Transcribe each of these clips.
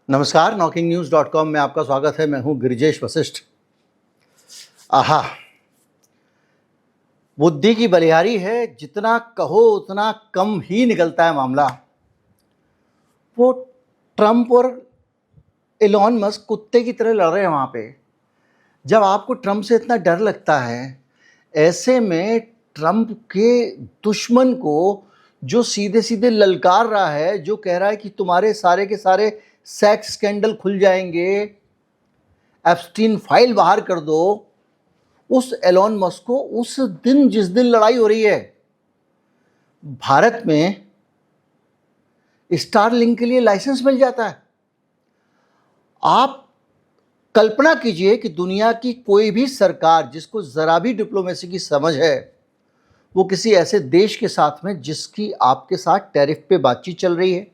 नमस्कार, knocking-news.com में आपका स्वागत है। मैं हूं गिरिजेश वशिष्ठ। आहा, बुद्धि की बलिहारी है, जितना कहो उतना कम ही निकलता है मामला। वो ट्रंप और एलॉन मस्क कुत्ते की तरह लड़ रहे हैं वहाँ पे। जब आपको ट्रंप से इतना डर लगता है, ऐसे में ट्रंप के दुश्मन को जो सीधे सीधे ललकार रहा है, जो कह रहा है कि तुम्हारे सारे के सारे सेक्स स्कैंडल खुल जाएंगे, एप्स्टीन फाइल बाहर कर दो, उस एलॉन मस्क को उस दिन जिस दिन लड़ाई हो रही है भारत में स्टारलिंक के लिए लाइसेंस मिल जाता है। आप कल्पना कीजिए कि दुनिया की कोई भी सरकार जिसको जरा भी डिप्लोमेसी की समझ है, वो किसी ऐसे देश के साथ में जिसकी आपके साथ टैरिफ पे बातचीत चल रही है,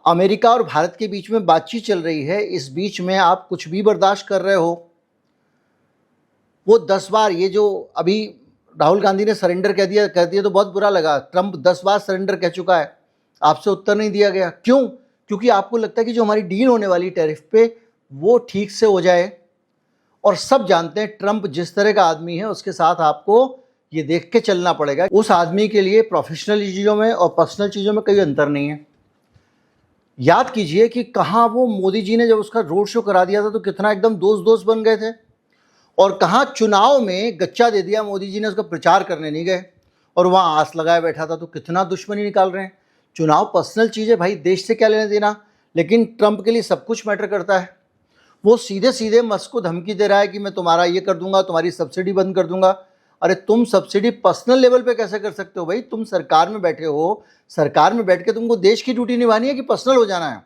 अमेरिका और भारत के बीच में बातचीत चल रही है, इस बीच में आप कुछ भी बर्दाश्त कर रहे हो। वो 10 बार, ये जो अभी राहुल गांधी ने सरेंडर कह दिया तो बहुत बुरा लगा। ट्रंप 10 बार सरेंडर कह चुका है, आपसे उत्तर नहीं दिया गया। क्यों? क्योंकि आपको लगता है कि जो हमारी डील होने वाली टैरिफ पे वो ठीक से हो जाए। और सब जानते हैं ट्रंप जिस तरह का आदमी है, उसके साथ आपको ये देख के चलना पड़ेगा। उस आदमी के लिए प्रोफेशनल चीज़ों में और पर्सनल चीज़ों में कोई अंतर नहीं है। याद कीजिए कि कहाँ वो मोदी जी ने जब उसका रोड शो करा दिया था तो कितना एकदम दोस्त दोस्त बन गए थे, और कहाँ चुनाव में गच्चा दे दिया मोदी जी ने, उसका प्रचार करने नहीं गए और वहाँ आस लगाए बैठा था, तो कितना दुश्मनी निकाल रहे हैं। चुनाव पर्सनल चीज़ है भाई, देश से क्या लेना देना, लेकिन ट्रंप के लिए सब कुछ मैटर करता है। वो सीधे सीधे मस्क को धमकी दे रहा है कि मैं तुम्हारा ये कर दूंगा, तुम्हारी सब्सिडी बंद कर दूंगा। अरे तुम सब्सिडी पर्सनल लेवल पे कैसे कर सकते हो भाई? तुम सरकार में बैठे हो, सरकार में बैठ के तुमको देश की ड्यूटी निभानी है कि पर्सनल हो जाना है?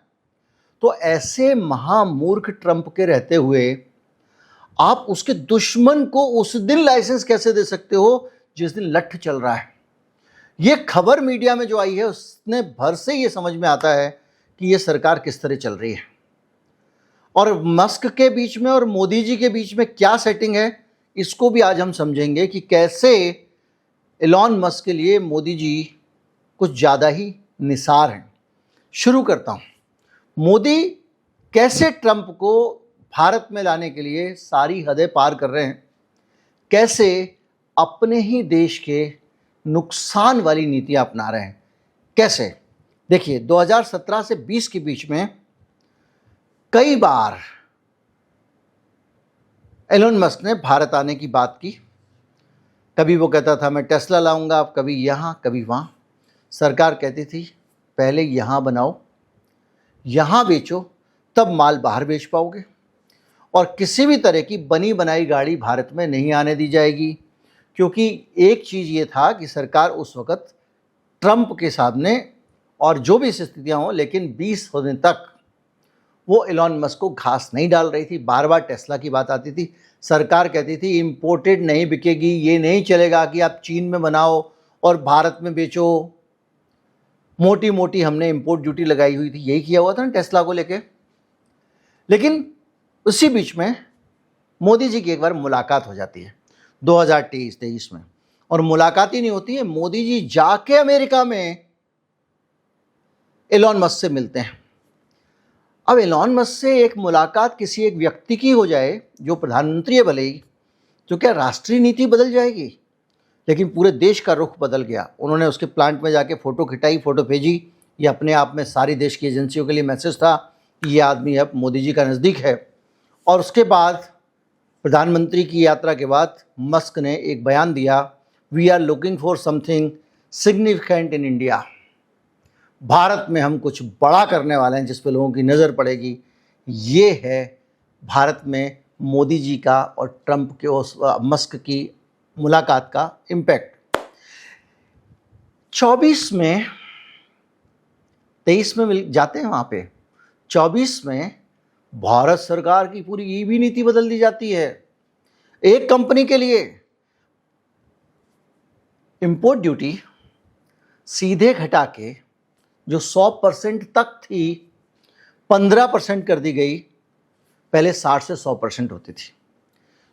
तो ऐसे महामूर्ख ट्रंप के रहते हुए आप उसके दुश्मन को उस दिन लाइसेंस कैसे दे सकते हो जिस दिन लठ चल रहा है? ये खबर मीडिया में जो आई है उसने भर से ये समझ में आता है कि ये सरकार किस तरह चल रही है, और मस्क के बीच में और मोदी जी के बीच में क्या सेटिंग है, इसको भी आज हम समझेंगे कि कैसे एलॉन मस्क के लिए मोदी जी कुछ ज़्यादा ही निसार हैं। शुरू करता हूँ। मोदी कैसे ट्रंप को भारत में लाने के लिए सारी हदें पार कर रहे हैं, कैसे अपने ही देश के नुकसान वाली नीतियाँ अपना रहे हैं। कैसे? देखिए, 2017 से 20 के बीच में कई बार एलोन मस्क ने भारत आने की बात की। कभी वो कहता था मैं टेस्ला लाऊंगा, कभी यहाँ कभी वहाँ। सरकार कहती थी पहले यहाँ बनाओ, यहाँ बेचो, तब माल बाहर बेच पाओगे, और किसी भी तरह की बनी बनाई गाड़ी भारत में नहीं आने दी जाएगी। क्योंकि एक चीज़ ये था कि सरकार उस वक़्त ट्रंप के सामने, और जो भी स्थितियाँ हों, लेकिन 20 होने तक वो एलॉन मस्क को घास नहीं डाल रही थी। बार बार टेस्ला की बात आती थी, सरकार कहती थी इंपोर्टेड नहीं बिकेगी, ये नहीं चलेगा कि आप चीन में बनाओ और भारत में बेचो। मोटी मोटी हमने इंपोर्ट ड्यूटी लगाई हुई थी, यही किया हुआ था ना टेस्ला को लेके। लेकिन उसी बीच में मोदी जी की एक बार मुलाकात हो जाती है 2023 में, और मुलाकात ही नहीं होती है, मोदी जी जाके अमेरिका में एलॉन मस्क से मिलते हैं। अब एलॉन मस्क से एक मुलाकात किसी एक व्यक्ति की हो जाए जो प्रधानमंत्री है भले ही, तो क्या राष्ट्रीय नीति बदल जाएगी? लेकिन पूरे देश का रुख बदल गया। उन्होंने उसके प्लांट में जाके फ़ोटो खिंचाई, फ़ोटो भेजी। ये अपने आप में सारी देश की एजेंसियों के लिए मैसेज था कि ये आदमी अब मोदी जी का नज़दीक है। और उसके बाद प्रधानमंत्री की यात्रा के बाद मस्क ने एक बयान दिया, we are looking for something significant in India. Bharat में हम कुछ बड़ा करने वाले हैं जिस पे लोगों की नज़र पड़ेगी। ये है भारत में मोदी जी का और ट्रंप के उस मस्क की मुलाकात का इम्पैक्ट। 24 में 23 में मिल जाते हैं वहाँ पे। 24 में भारत सरकार की पूरी ईवी नीति बदल दी जाती है। एक कंपनी के लिए इंपोर्ट ड्यूटी सीधे घटा के जो 100% तक थी 15% कर दी गई। पहले 60 से 100% होती थी।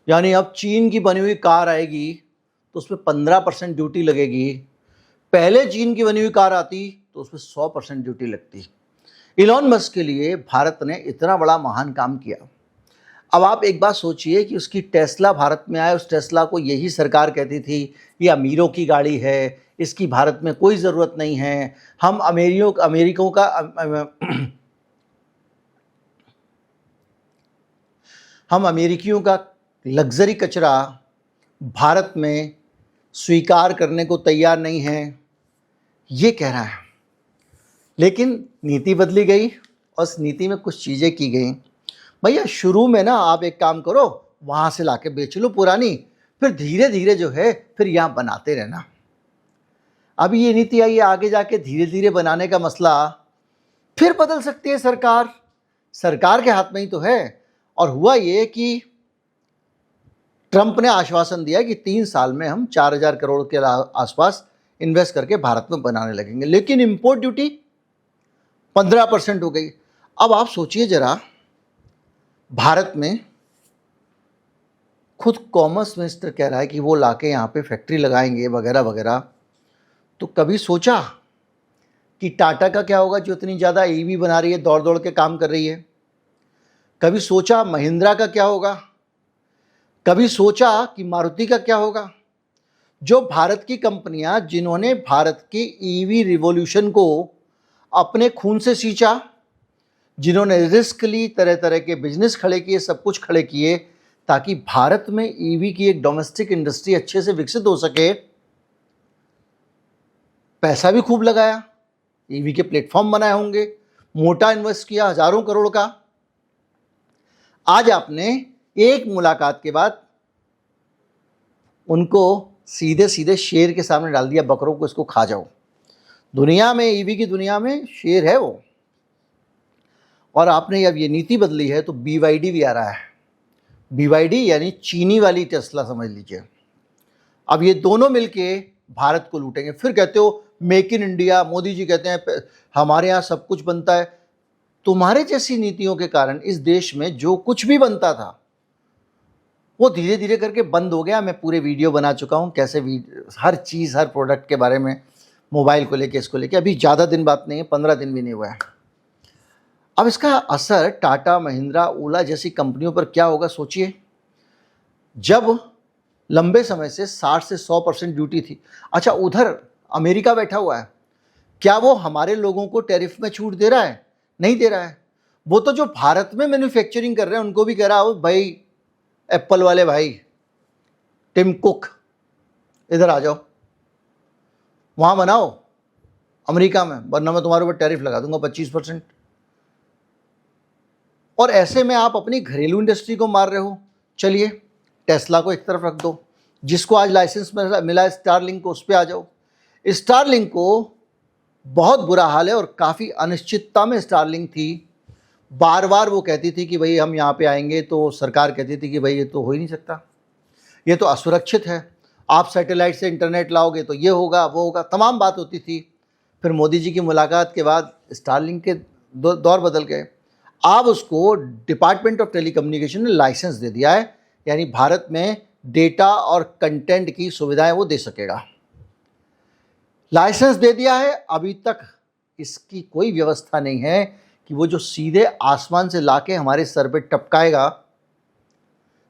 यानी अब चीन की बनी हुई कार आएगी तो उसमें 15% ड्यूटी लगेगी। पहले चीन की बनी हुई कार आती तो उसमें 100% ड्यूटी लगती। इलॉन मस्क के लिए भारत ने इतना बड़ा महान काम किया। अब आप एक बात सोचिए कि उसकी टेस्ला भारत में आए, उस टेस्ला को यही सरकार कहती थी ये अमीरों की गाड़ी है, इसकी भारत में कोई ज़रूरत नहीं है, हम अमेरिकों का हम अमेरिकियों का लग्जरी कचरा भारत में स्वीकार करने को तैयार नहीं है, ये कह रहा है। लेकिन नीति बदली गई और उस नीति में कुछ चीज़ें की गई। भैया शुरू में ना आप एक काम करो, वहाँ से लाके बेच लो पुरानी, फिर धीरे धीरे जो है फिर यहाँ बनाते रहना। अब ये नीति आई है, आगे जाके धीरे धीरे बनाने का मसला फिर बदल सकती है सरकार, सरकार के हाथ में ही तो है। और हुआ ये कि ट्रंप ने आश्वासन दिया कि 3 साल में हम 4000 करोड़ के आसपास इन्वेस्ट करके भारत में बनाने लगेंगे, लेकिन इंपोर्ट ड्यूटी 15% हो गई। अब आप सोचिए जरा, भारत में खुद कॉमर्स मिनिस्टर कह रहा है कि वो लाके यहाँ पे फैक्ट्री लगाएंगे वगैरह वगैरह। तो कभी सोचा कि टाटा का क्या होगा जो इतनी ज़्यादा ईवी बना रही है, दौड़ दौड़ के काम कर रही है? कभी सोचा महिंद्रा का क्या होगा? कभी सोचा कि मारुति का क्या होगा? जो भारत की कंपनियां जिन्होंने भारत की ईवी रिवॉल्यूशन को अपने खून से सींचा, जिन्होंने रिस्क ली, तरह तरह के बिजनेस खड़े किए, सब कुछ खड़े किए ताकि भारत में ईवी की एक डोमेस्टिक इंडस्ट्री अच्छे से विकसित हो सके, पैसा भी खूब लगाया, ईवी के प्लेटफॉर्म बनाए होंगे, मोटा इन्वेस्ट किया हजारों करोड़ का। आज आपने एक मुलाकात के बाद उनको सीधे सीधे शेर के सामने डाल दिया, बकरों को इसको खा जाओ। दुनिया में, ईवी की दुनिया में शेर है वो। और आपने अब ये नीति बदली है तो BYD भी आ रहा है। BYD यानी चीनी वाली टेस्ला समझ लीजिए। अब ये दोनों मिलके भारत को लूटेंगे। फिर कहते हो make in India, Modi ji कहते हैं हमारे यहाँ सब कुछ बनता है। तुम्हारे जैसी नीतियों के कारण इस देश में जो कुछ भी बनता था वो धीरे धीरे करके बंद हो गया। मैं पूरे वीडियो बना चुका हूँ कैसे हर चीज़, हर प्रोडक्ट के बारे में, मोबाइल को लेके, इसको लेके। अभी ज़्यादा दिन बात नहीं है, 15 दिन भी नहीं हुआ है। अब इसका असर टाटा, महिंद्रा, ओला जैसी कंपनियों पर क्या होगा सोचिए। जब लंबे समय से 60 से 100% ड्यूटी थी, अच्छा उधर अमेरिका बैठा हुआ है, क्या वो हमारे लोगों को टैरिफ में छूट दे रहा है? नहीं दे रहा है। वो तो जो भारत में मैन्युफैक्चरिंग कर रहे हैं उनको भी कह रहा है भाई, एप्पल वाले भाई, टिम कुक, इधर आ जाओ, वहाँ बनाओ अमेरिका में, वरना मैं तुम्हारे ऊपर टैरिफ लगा दूंगा 25%। और ऐसे में आप अपनी घरेलू इंडस्ट्री को मार रहे हो। चलिए टेस्ला को एक तरफ रख दो, जिसको आज लाइसेंस मिला स्टारलिंक को, उस पर आ जाओ। स्टारलिंक को बहुत बुरा हाल है और काफ़ी अनिश्चितता में स्टारलिंक थी। बार बार वो कहती थी कि भाई हम यहाँ पे आएंगे, तो सरकार कहती थी कि भाई ये तो हो ही नहीं सकता, ये तो असुरक्षित है, आप सैटेलाइट से इंटरनेट लाओगे तो ये होगा वो होगा, तमाम बात होती थी। फिर मोदी जी की मुलाकात के बाद स्टारलिंक के दौर बदल गए। अब उसको डिपार्टमेंट ऑफ टेलीकम्युनिकेशन ने लाइसेंस दे दिया है, यानी भारत में डेटा और कंटेंट की सुविधाएं वो दे सकेगा। लाइसेंस दे दिया है, अभी तक इसकी कोई व्यवस्था नहीं है कि वो जो सीधे आसमान से लाके हमारे सर पे टपकाएगा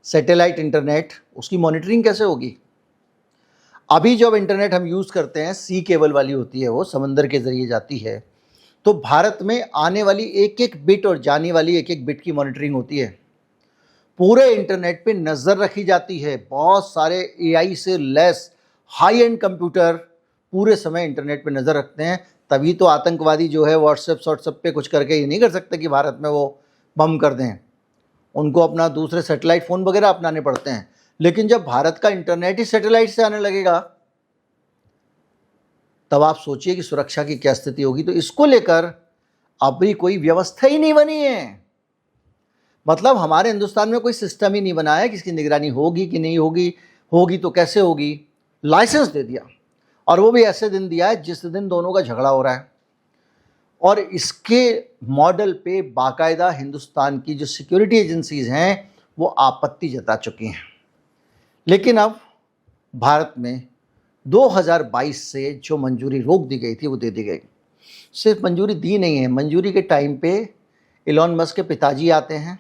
सैटेलाइट इंटरनेट, उसकी मॉनिटरिंग कैसे होगी। अभी जब इंटरनेट हम यूज़ करते हैं, सी केबल वाली होती है, वो समंदर के ज़रिए जाती है, तो भारत में आने वाली एक एक बिट और जाने वाली एक एक बिट की मॉनिटरिंग होती है। पूरे इंटरनेट पे नज़र रखी जाती है। बहुत सारे AI से लेस हाई एंड कंप्यूटर पूरे समय इंटरनेट पे नज़र रखते हैं। तभी तो आतंकवादी जो है व्हाट्सएप पे कुछ करके ये नहीं कर सकते कि भारत में वो बम कर दें, उनको अपना दूसरे सैटेलाइट फ़ोन वगैरह अपनाने पड़ते हैं। लेकिन जब भारत का इंटरनेट ही सैटेलाइट से आने लगेगा, तब आप सोचिए कि सुरक्षा की क्या स्थिति होगी। तो इसको लेकर अभी कोई व्यवस्था ही नहीं बनी है। मतलब हमारे हिंदुस्तान में कोई सिस्टम ही नहीं बना है कि इसकी निगरानी होगी कि नहीं होगी, होगी तो कैसे होगी। लाइसेंस दे दिया, और वो भी ऐसे दिन दिया है जिस दिन दोनों का झगड़ा हो रहा है। और इसके मॉडल पे बाकायदा हिंदुस्तान की जो सिक्योरिटी एजेंसीज हैं वो आपत्ति जता चुकी हैं। लेकिन अब भारत में 2022 से जो मंजूरी रोक दी गई थी वो दे दी गई। सिर्फ मंजूरी दी नहीं है, मंजूरी के टाइम पे इलॉन मस्क के पिताजी आते हैं,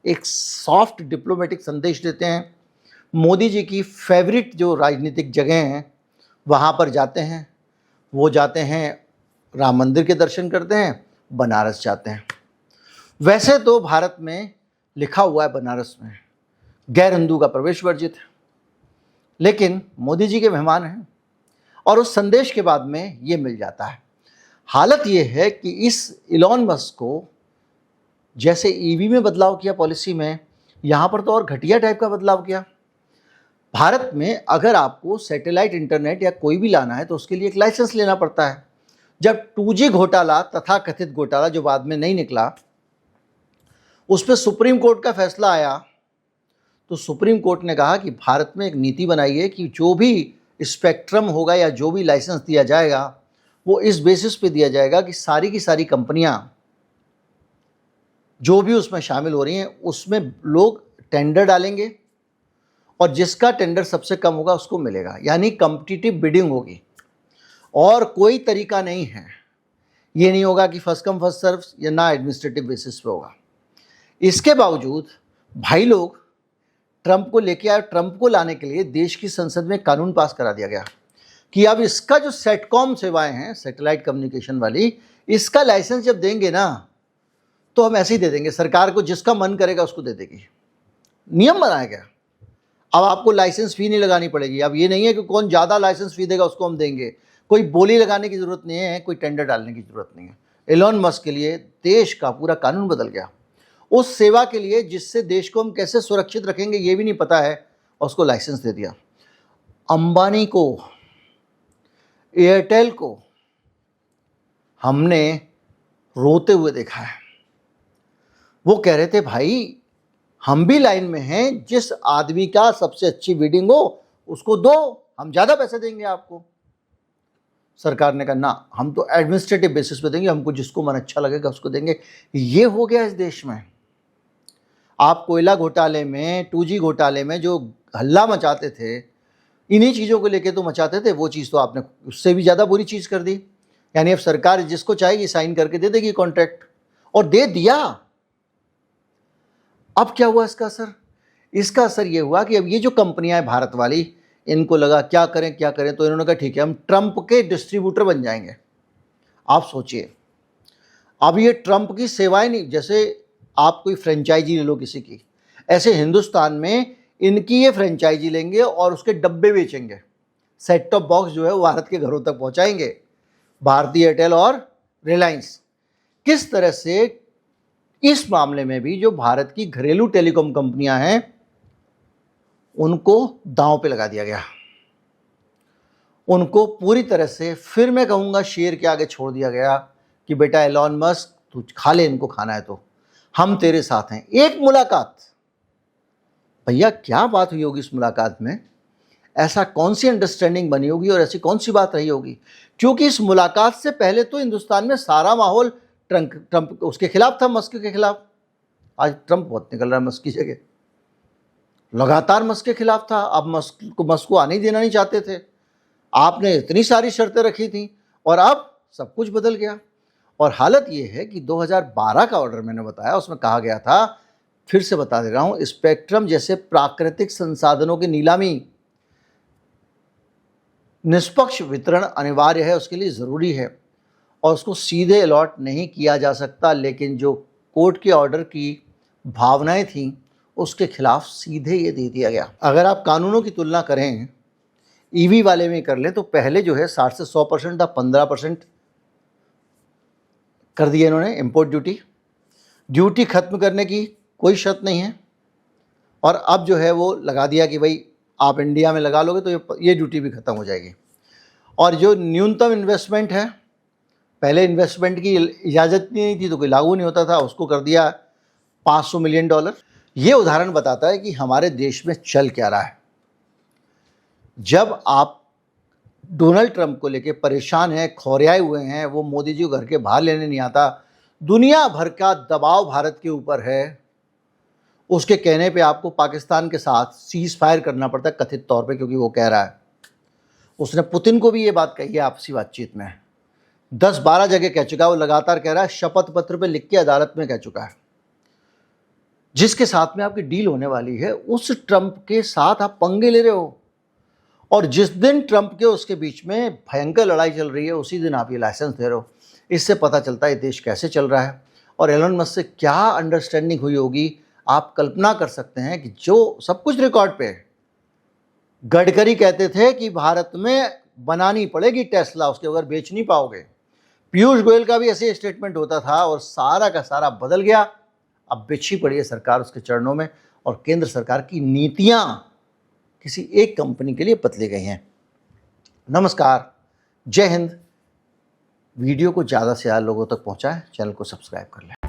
एक सॉफ्ट डिप्लोमेटिक संदेश देते हैं, मोदी जी की फेवरेट जो राजनीतिक जगह हैं वहाँ पर जाते हैं, वो जाते हैं राम मंदिर के दर्शन करते हैं, बनारस जाते हैं। वैसे तो भारत में लिखा हुआ है बनारस में गैर हिंदू का प्रवेश वर्जित है, लेकिन मोदी जी के मेहमान हैं और उस संदेश के बाद में ये मिल जाता है। हालत ये है कि इस इलॉन मस्क को जैसे ईवी में बदलाव किया पॉलिसी में, यहाँ पर तो और घटिया टाइप का बदलाव किया। भारत में अगर आपको सैटेलाइट इंटरनेट या कोई भी लाना है तो उसके लिए एक लाइसेंस लेना पड़ता है। जब 2G घोटाला, तथा कथित घोटाला जो बाद में नहीं निकला, उस पर सुप्रीम कोर्ट का फैसला आया, तो सुप्रीम कोर्ट ने कहा कि भारत में एक नीति बनाई है कि जो भी स्पेक्ट्रम होगा या जो भी लाइसेंस दिया जाएगा वो इस बेसिस पे दिया जाएगा कि सारी की सारी कंपनियां जो भी उसमें शामिल हो रही हैं उसमें लोग टेंडर डालेंगे और जिसका टेंडर सबसे कम होगा उसको मिलेगा, यानी कॉम्पिटिटिव बिडिंग होगी। और कोई तरीका नहीं है, ये नहीं होगा कि फर्स्ट कम फर्स्ट सर्व या ना एडमिनिस्ट्रेटिव बेसिस पे होगा। इसके बावजूद भाई लोग ट्रंप को लेके आए, ट्रंप को लाने के लिए देश की संसद में कानून पास करा दिया गया कि अब इसका जो सेटकॉम सेवाएं हैं, सैटेलाइट कम्युनिकेशन वाली, इसका लाइसेंस जब देंगे ना तो हम ऐसे ही दे देंगे, सरकार को जिसका मन करेगा उसको दे देगी। नियम बनाया गया, अब आपको लाइसेंस फी नहीं लगानी पड़ेगी। अब ये नहीं है कि कौन ज़्यादा लाइसेंस फी देगा उसको हम देंगे, कोई बोली लगाने की ज़रूरत नहीं है, कोई टेंडर डालने की ज़रूरत नहीं है। एलॉन मस्क के लिए देश का पूरा कानून बदल गया, उस सेवा के लिए जिससे देश को हम कैसे सुरक्षित रखेंगे ये भी नहीं पता है, और उसको लाइसेंस दे दिया। अंबानी को, एयरटेल को हमने रोते हुए देखा है। वो कह रहे थे भाई हम भी लाइन में हैं, जिस आदमी का सबसे अच्छी बिडिंग हो उसको दो, हम ज़्यादा पैसे देंगे आपको। सरकार ने कहा ना, हम तो एडमिनिस्ट्रेटिव बेसिस पे देंगे, हमको जिसको मन अच्छा लगेगा उसको देंगे। ये हो गया इस देश में। आप कोयला घोटाले में, 2G घोटाले में जो हल्ला मचाते थे, इन्हीं चीज़ों को लेके तो मचाते थे, वो चीज़ तो आपने उससे भी ज़्यादा बुरी चीज़ कर दी। यानी अब सरकार जिसको चाहेगी साइन करके दे देगी कॉन्ट्रैक्ट, और दे दिया। अब क्या हुआ इसका असर? इसका असर ये हुआ कि अब ये जो कंपनियां हैं भारत वाली, इनको लगा क्या करें क्या करें, तो इन्होंने कहा ठीक है हम ट्रंप के डिस्ट्रीब्यूटर बन जाएंगे। आप सोचिए, अब ये ट्रंप की सेवाएं नहीं, जैसे आप कोई फ्रेंचाइजी ले लो किसी की, ऐसे हिंदुस्तान में इनकी ये फ्रेंचाइजी लेंगे और उसके डब्बे बेचेंगे। सेट टॉप बॉक्स जो है वो भारत के घरों तक पहुंचाएंगे, भारती एयरटेल और रिलायंस। किस तरह से इस मामले में भी जो भारत की घरेलू टेलीकॉम कंपनियां हैं उनको दांव पे लगा दिया गया, उनको पूरी तरह से, फिर मैं कहूँगा शेर के आगे छोड़ दिया गया कि बेटा एलॉन मस्क तू खा ले, इनको खाना है तो हम तेरे साथ हैं। एक मुलाकात, भैया क्या बात हुई होगी इस मुलाकात में, ऐसा कौन सी अंडरस्टैंडिंग बनी होगी और ऐसी कौन सी बात रही होगी? क्योंकि इस मुलाकात से पहले तो हिंदुस्तान में सारा माहौल ट्रंप उसके खिलाफ था, मस्क के खिलाफ। आज ट्रंप बहुत निकल रहा है मस्क की जगह, लगातार मस्क के खिलाफ था। अब मस्क को आने ही देना नहीं चाहते थे, आपने इतनी सारी शर्तें रखी थी, और अब सब कुछ बदल गया। और हालत ये है कि 2012 का ऑर्डर मैंने बताया, उसमें कहा गया था, फिर से बता दे रहा हूँ, स्पेक्ट्रम जैसे प्राकृतिक संसाधनों की नीलामी, निष्पक्ष वितरण अनिवार्य है, उसके लिए ज़रूरी है, और उसको सीधे अलॉट नहीं किया जा सकता। लेकिन जो कोर्ट के ऑर्डर की भावनाएं थीं उसके खिलाफ सीधे ये दे दिया गया। अगर आप कानूनों की तुलना करें, ईवी वाले में कर लें, तो पहले जो है 60 से 100% था, 15% कर दिया इन्होंने इंपोर्ट ड्यूटी खत्म करने की कोई शर्त नहीं है, और अब जो है वो लगा दिया कि भाई आप इंडिया में लगा लोगे तो ये ड्यूटी भी खत्म हो जाएगी। और जो न्यूनतम इन्वेस्टमेंट है, पहले इन्वेस्टमेंट की इजाज़त नहीं थी तो कोई लागू नहीं होता था, उसको कर दिया $500 मिलियन। ये उदाहरण बताता है कि हमारे देश में चल क्या रहा है। जब आप डोनाल्ड ट्रंप को लेके परेशान हैं, खौरियाए हुए हैं, वो मोदी जी को घर के बाहर लेने नहीं आता, दुनिया भर का दबाव भारत के ऊपर है, उसके कहने पे आपको पाकिस्तान के साथ सीज फायर करना पड़ता है कथित तौर पे, क्योंकि वो कह रहा है, उसने पुतिन को भी ये बात कही है आपसी बातचीत में 10-12 जगह कह चुका है, वो लगातार कह रहा है, शपथ पत्र पे लिख के अदालत में कह चुका है। जिसके साथ में आपकी डील होने वाली है, उस ट्रंप के साथ आप पंगे ले रहे हो, और जिस दिन ट्रंप के उसके बीच में भयंकर लड़ाई चल रही है, उसी दिन आप ये लाइसेंस दे रहे हो। इससे पता चलता है देश कैसे चल रहा है और एलन मस्क से क्या अंडरस्टैंडिंग हुई होगी। आप कल्पना कर सकते हैं कि जो सब कुछ रिकॉर्ड पे है। गडकरी कहते थे कि भारत में बनानी पड़ेगी टेस्ला, उसके बगैर बेच नहीं पाओगे। पीयूष गोयल का भी ऐसे स्टेटमेंट होता था और सारा का सारा बदल गया। अब बिछी पड़ी है सरकार उसके चरणों में और केंद्र सरकार की नीतियां किसी एक कंपनी के लिए बदली गई हैं। नमस्कार, जय हिंद। वीडियो को ज़्यादा से ज़्यादा लोगों तक पहुंचाएं, चैनल को सब्सक्राइब कर लें।